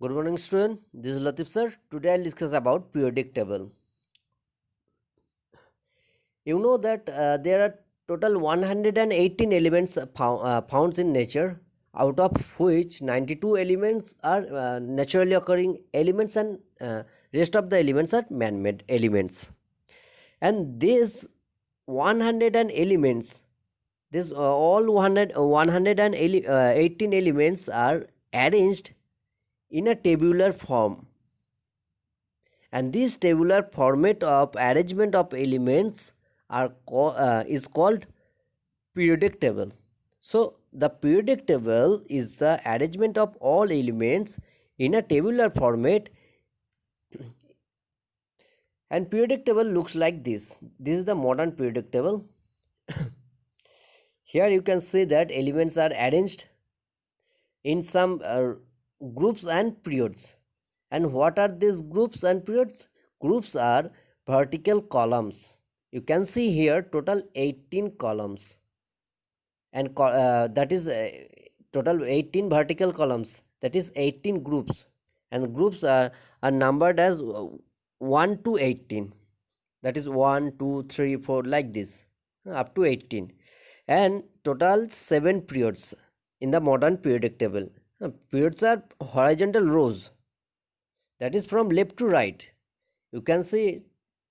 Good morning, student. This is Latif sir. Today I'll discuss about periodic table. You know that there are total 118 elements found in nature, out of which 92 elements are naturally occurring elements, and rest of the elements are man-made elements. And these 100 elements, this all 118 elements are arranged in a tabular form, and this tabular format of arrangement of elements is called periodic table. So the periodic table is the arrangement of all elements in a tabular format, and periodic table looks like this is the modern periodic table. Here you can see that elements are arranged in some groups and periods. And what are these groups and periods? Groups are vertical columns. You can see here total 18 columns, and that is total 18 vertical columns, that is 18 groups, and groups are numbered as 1 to 18, that is 1 2 3 4 like this, up to 18, and total 7 periods in the modern periodic table. Periods are horizontal rows, that is from left to right. You can see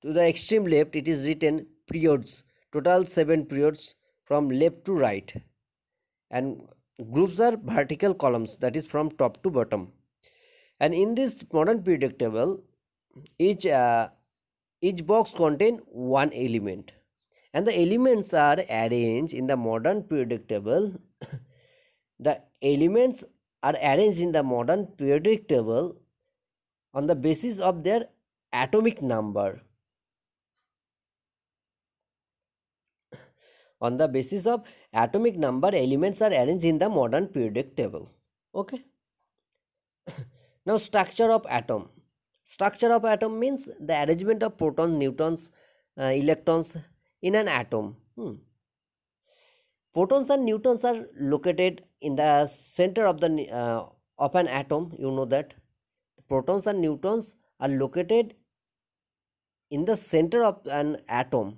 to the extreme left it is written periods, total 7 periods from left to right, and groups are vertical columns, that is from top to bottom. And in this modern periodic table, each uh, each box contain one element, and the elements are arranged in the modern periodic table. The elements are arranged in the modern periodic table on the basis of their atomic number. On the basis of atomic number, elements are arranged in the modern periodic table. Okay. Now, structure of atom. Structure of atom means the arrangement of protons, neutrons, electrons in an atom. Protons and neutrons are located in the center of an atom. You know that protons and neutrons are located in the center of an atom,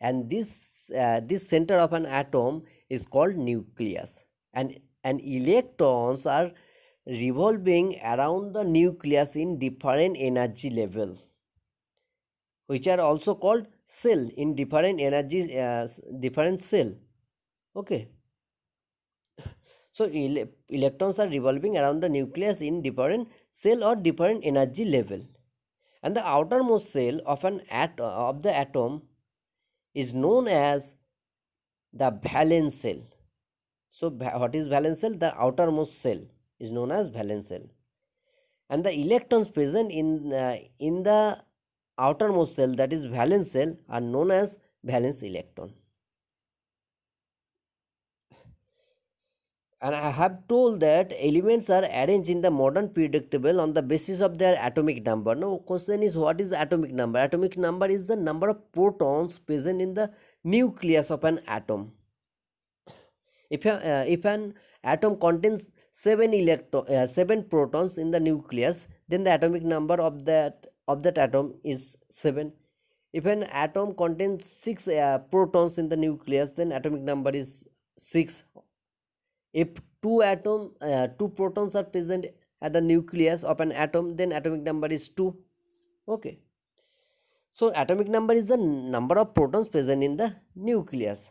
and this center of an atom is called nucleus, and electrons are revolving around the nucleus in different energy levels, which are also called cell in different energies, different cell. Okay. So electrons are revolving around the nucleus in different cell or different energy level, and the outermost cell of of the atom is known as the valence cell. So what is valence cell? The outermost cell is known as valence cell, and the electrons present in the outermost cell, that is valence cell, are known as valence electron. And I have told that elements are arranged in the modern periodic table on the basis of their atomic number. Now, question is, what is atomic number? Atomic number is the number of protons present in the nucleus of an atom. If an atom contains 7 protons in the nucleus, then the atomic number of that atom is 7. If an atom contains 6 protons in the nucleus, then atomic number is 6. If two protons are present at the nucleus of an atom, then atomic number is 2. Okay. So atomic number is the number of protons present in the nucleus.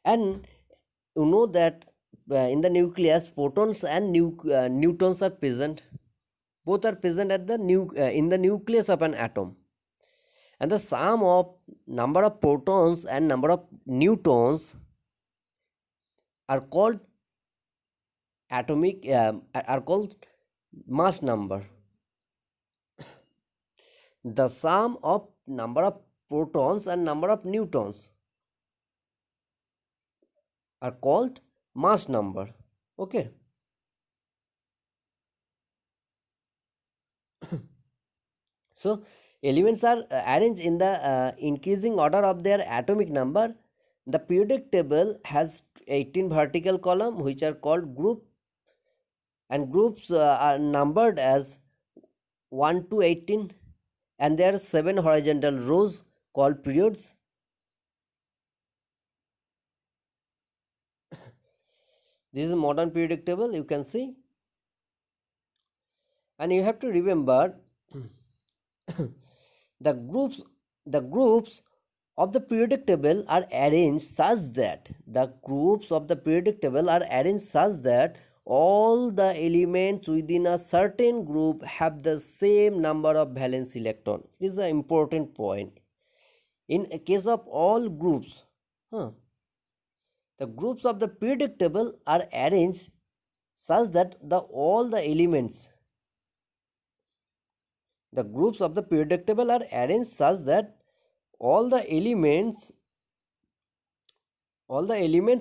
And you know that in the nucleus, protons and neutrons are present. Both are present at the in the nucleus of an atom. And the sum of number of protons and number of neutrons are called are called mass number. The sum of number of protons and number of neutrons are called mass number. Okay. So elements are arranged in the increasing order of their atomic number. The periodic table has 18 vertical column, which are called group, and groups are numbered as 1 to 18, and there are 7 horizontal rows called periods. This is modern periodic table, you can see. And you have to remember the groups of the periodic table are arranged such that all the elements within a certain group have the same number of valence electron. This is an important point. In a case of all groups, the groups of the periodic table are arranged such that the groups of the periodic table are arranged such that all the elements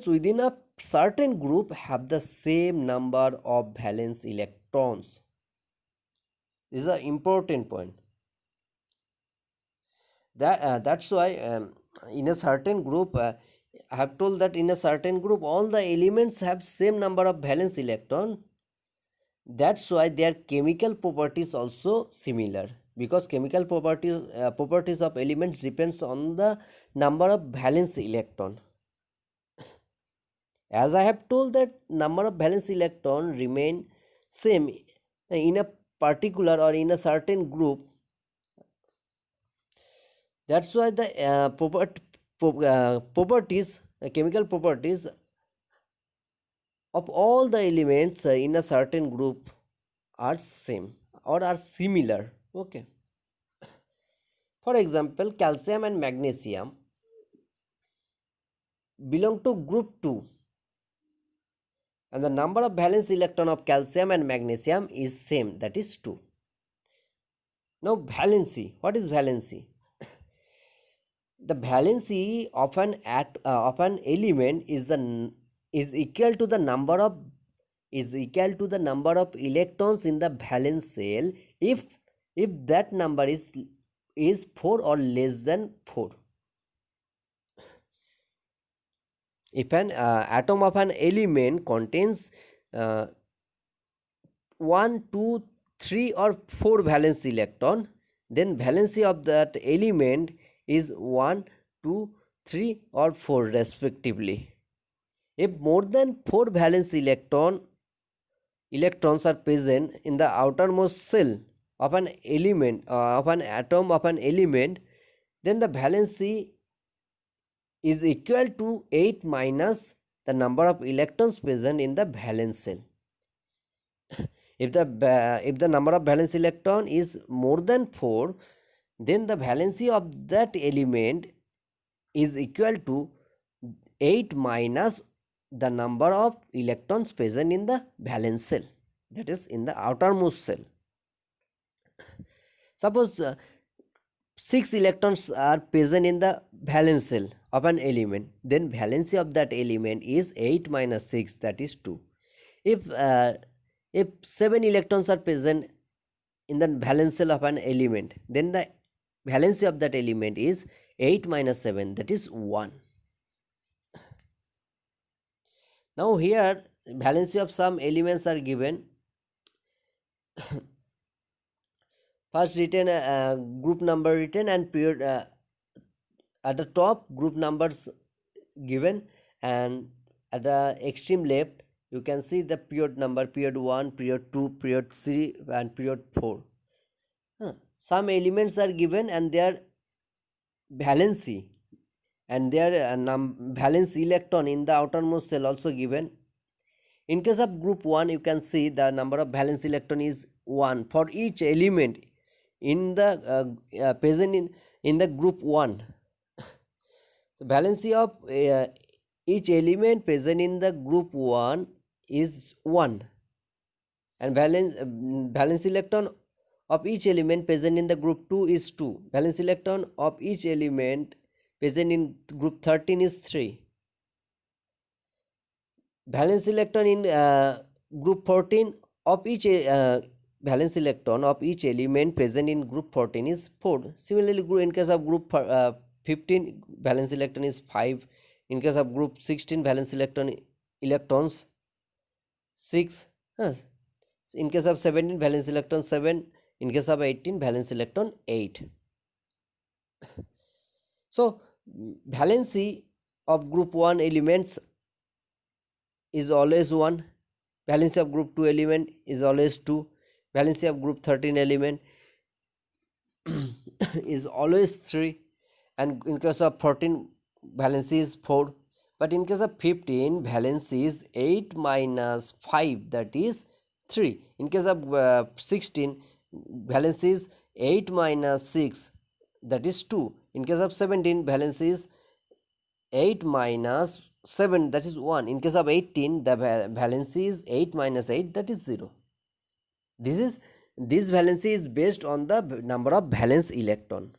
within a certain group have the same number of valence electrons. This is an important point. That's why in a certain group, I have told that in a certain group all the elements have same number of valence electron. That's why their chemical properties also similar, because chemical properties of elements depends on the number of valence electron. As I have told that number of valence electron remain same in a particular or in a certain group. That's why the chemical properties of all the elements in a certain group are same or are similar. Okay. For example, calcium and magnesium belong to group 2, and the number of valence electron of calcium and magnesium is same, that is 2. Now valency, what is valency? The valency of an element is equal to the number of electrons in the valence shell if that number is 4 or less than 4. If an atom of an element contains 1, 2, 3 or 4 valence electron, then valency of that element is 1, 2, 3 or 4 respectively. If more than 4 valence electrons are present in the outermost shell of an element of an atom of an element, then the valency is equal to 8 minus the number of electrons present in the valence shell. If the number of valence electron is more than 4, then the valency of that element is equal to 8 minus the number of electrons present in the valence shell, that is in the outermost shell. Suppose 6 electrons are present in the valence shell of an element, then valency of that element is 8 minus 6, that is 2. If 7 electrons are present in the valence shell of an element, then the valency of that element is 8 minus 7, that is 1. Now here valency of some elements are given. First written group number written and period at the top group numbers given, and at the extreme left you can see the period number, period 1, period 2, period 3 and period 4. Some elements are given and their valency and their valence electron in the outermost shell also given. In case of group 1, you can see the number of valence electron is 1 for each element in the present in the group 1. So valency of each element present in the group 1 is 1, and valence electron of each element present in the group 2 is 2. Valence electron of each element present in group 13 is 3. Valence electron in group 14 of each valence electron of each element present in group 14 is 4. Similarly, in case of group 15, valence electron is 5. In case of group 16, valence electrons 6. Yes. In case of 17, valence electron 7. In case of 18, valence electron 8. So valency of group 1 elements is always 1. Valency of group 2 element is always 2. Valency of group 13 element is always 3. And in case of 14, valency is 4. But in case of 15, valency is 8 minus 5, that is 3. In case of 16, valency is 8 minus 6, that is 2. In case of 17, valency is 8 minus 7, that is 1. In case of 18, the valency is 8 minus 8, that is 0. This valency is based on the number of valence electron.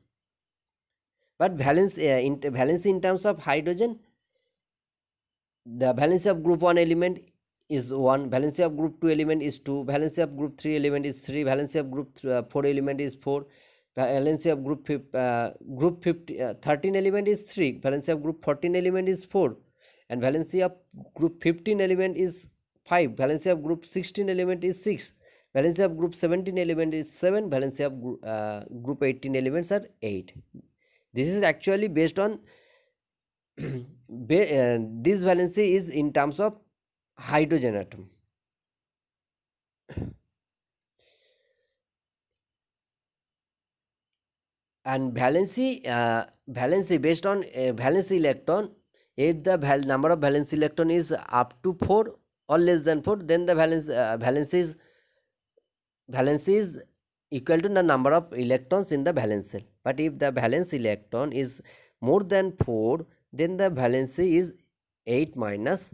But valency in terms of hydrogen, the valency of group 1 element is 1, valency of group 2 element is 2, valency of group 3 element is 3, valency of group 4 element is 4, valency of group 13 element is 3, valency of group 14 element is 4, and valency of group 15 element is 5, valency of group 16 element is 6, valency of group 17 element is 7, valency of group 18 elements are 8. This is actually based on this valency is in terms of hydrogen atom. And valency based on valence electron, if the number of valence electron is up to 4 or less than 4, then the valence is equal to the number of electrons in the valence shell. But if the valence electron is more than 4, then the valency is 8 minus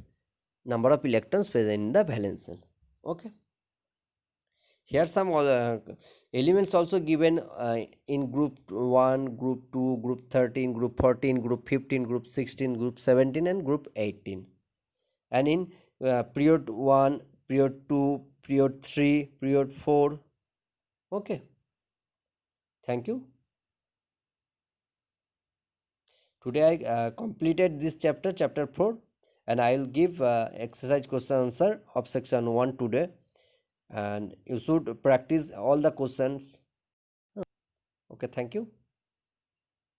number of electrons present in the valence shell. Okay. Here some elements also given in group 1, group 2, group 13, group 14, group 15, group 16, group 17 and group 18. And in period 1, period 2, period 3, period 4. Okay. Thank you. Today I completed this chapter 4, and I will give exercise question answer of section 1 today, and you should practice all the questions. Okay, thank you.